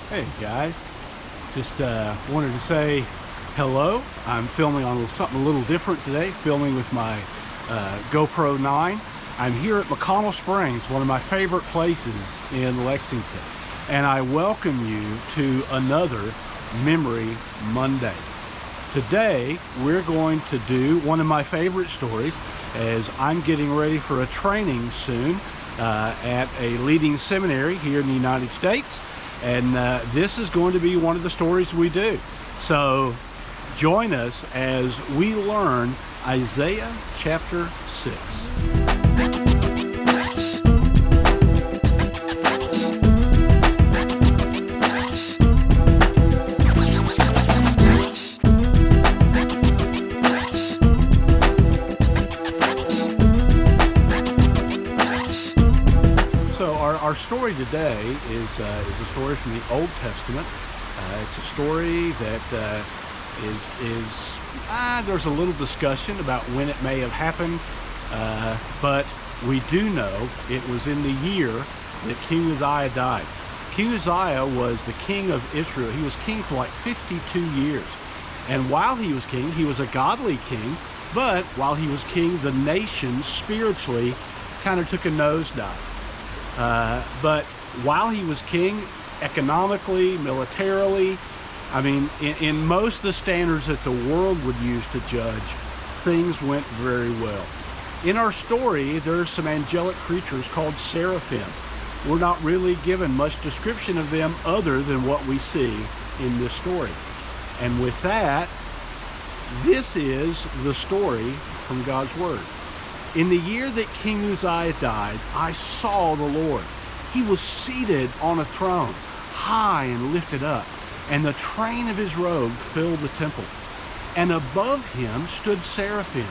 Hey guys, just wanted to say hello. I'm filming on something a little different today, filming with my GoPro 9. I'm here at McConnel Springs, one of my favorite places in Lexington, and I welcome you to another Memory Monday. Today we're going to do one of my favorite stories, as I'm getting ready for a training soon at a leading seminary here in the United States. And this is going to be one of the stories we do. So join us as we learn Isaiah chapter 6. Our story today is a story from the Old Testament. It's a story that there's a little discussion about when it may have happened, but we do know it was in the year that King Uzziah died. King Uzziah was the king of Israel. He was king for like 52 years. And while he was king, he was a godly king, but while he was king, the nation spiritually kind of took a nosedive. But while he was king, economically, militarily, I mean, in most of the standards that the world would use to judge, things went very well. In our story, there's some angelic creatures called seraphim. We're not really given much description of them other than what we see in this story. And with that, this is the story from God's Word. In the year that King Uzziah died, I saw the Lord. He was seated on a throne, high and lifted up, and the train of his robe filled the temple. And above him stood seraphim.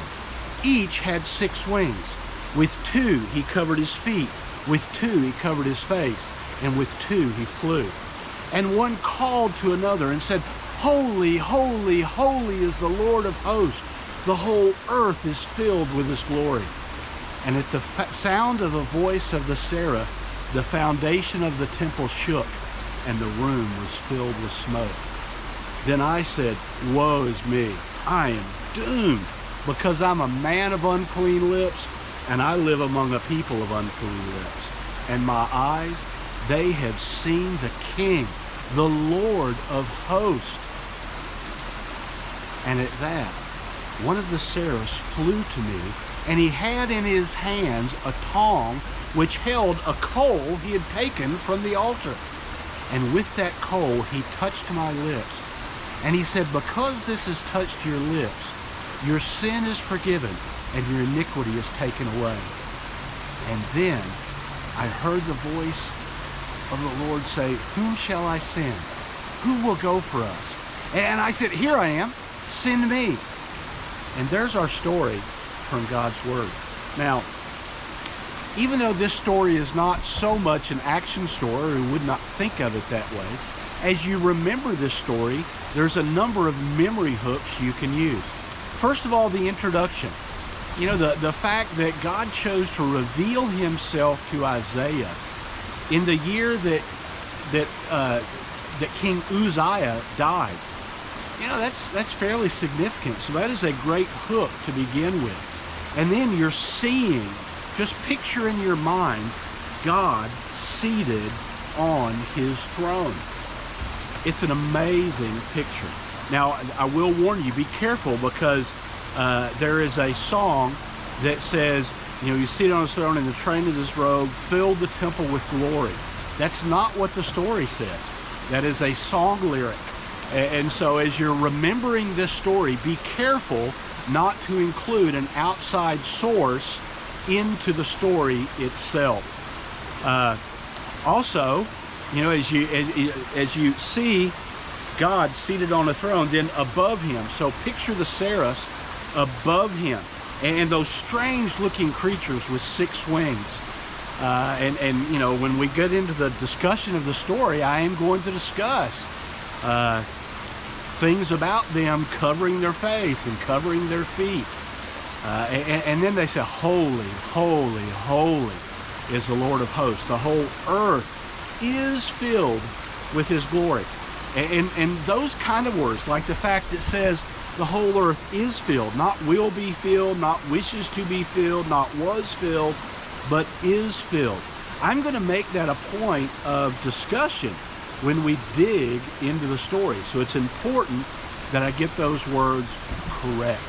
Each had 6 wings. With 2 he covered his feet, with 2 he covered his face, and with 2 he flew. And one called to another and said, "Holy, holy, holy is the Lord of hosts. The whole earth is filled with his glory." And at the sound of the voice of the seraph, the foundation of the temple shook, and the room was filled with smoke. Then I said, "Woe is me, I am doomed, because I'm a man of unclean lips, and I live among a people of unclean lips. And my eyes, they have seen the King, the Lord of hosts." And at that, one of the seraphs flew to me, and he had in his hands a tongue which held a coal he had taken from the altar. And with that coal he touched my lips. And he said, "Because this has touched your lips, your sin is forgiven, and your iniquity is taken away." And then I heard the voice of the Lord say, "Whom shall I send? Who will go for us?" And I said, "Here I am, send me." And there's our story from God's Word. Now, even though this story is not so much an action story, we would not think of it that way, as you remember this story, there's a number of memory hooks you can use. First of all, the introduction. You know, the fact that God chose to reveal himself to Isaiah in the year that King Uzziah died. You know, that's fairly significant. So that is a great hook to begin with. And then you're seeing, just picture in your mind, God seated on his throne. It's an amazing picture. Now, I will warn you, be careful, because there is a song that says, you know, he's seated on his throne, and the train of his robe filled the temple with glory. That's not what the story says. That is a song lyric. And so as you're remembering this story, be careful not to include an outside source into the story itself. Also, you know, as you see God seated on a throne, then above him, so picture the seraphs above him, and those strange looking creatures with 6 wings. And you know, when we get into the discussion of the story, I am going to discuss things about them covering their face and covering their feet. And then they say, holy, holy, holy is the Lord of hosts. The whole earth is filled with his glory. And those kind of words, like the fact that says the whole earth is filled, not will be filled, not wishes to be filled, not was filled, but is filled. I'm going to make that a point of discussion when we dig into the story. So it's important that I get those words correct.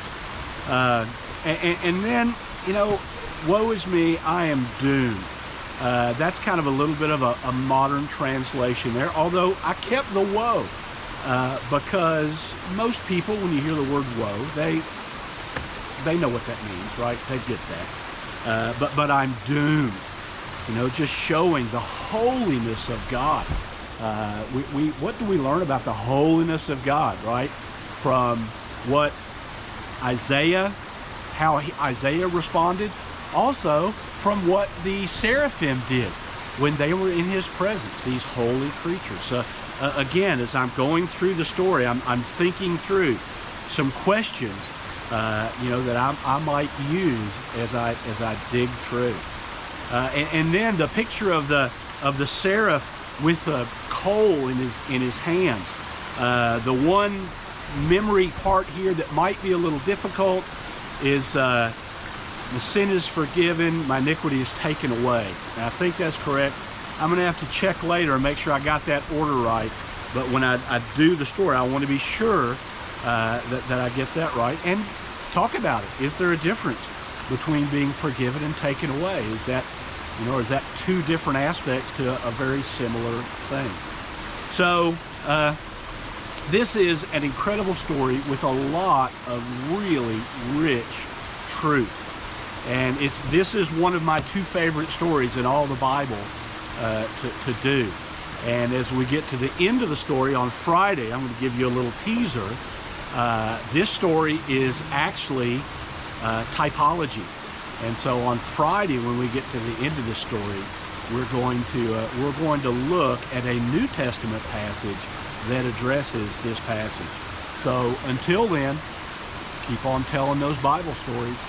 And then, you know, woe is me, I am doomed. That's kind of a little bit of a modern translation there, although I kept the woe, because most people, when you hear the word woe, they know what that means, right? They get that. But I'm doomed, you know, just showing the holiness of God. What do we learn about the holiness of God, right? From what Isaiah, how Isaiah responded, also from what the seraphim did when they were in his presence, these holy creatures. So again, as I'm going through the story, I'm thinking through some questions, you know, that I might use as I dig through. And then the picture of the seraph with a coal in his hands. The one memory part here that might be a little difficult is the sin is forgiven, my iniquity is taken away. And I think that's correct. I'm going to have to check later and make sure I got that order right. But when I do the story, I want to be sure that I get that right and talk about it. Is there a difference between being forgiven and taken away? Is that, you know, or is that 2 different aspects to a very similar thing? So this is an incredible story with a lot of really rich truth. And this is one of my 2 favorite stories in all the Bible to do. And as we get to the end of the story on Friday, I'm going to give you a little teaser. This story is actually typology. And so on Friday, when we get to the end of the story, we're going to look at a New Testament passage that addresses this passage. So until then, keep on telling those Bible stories.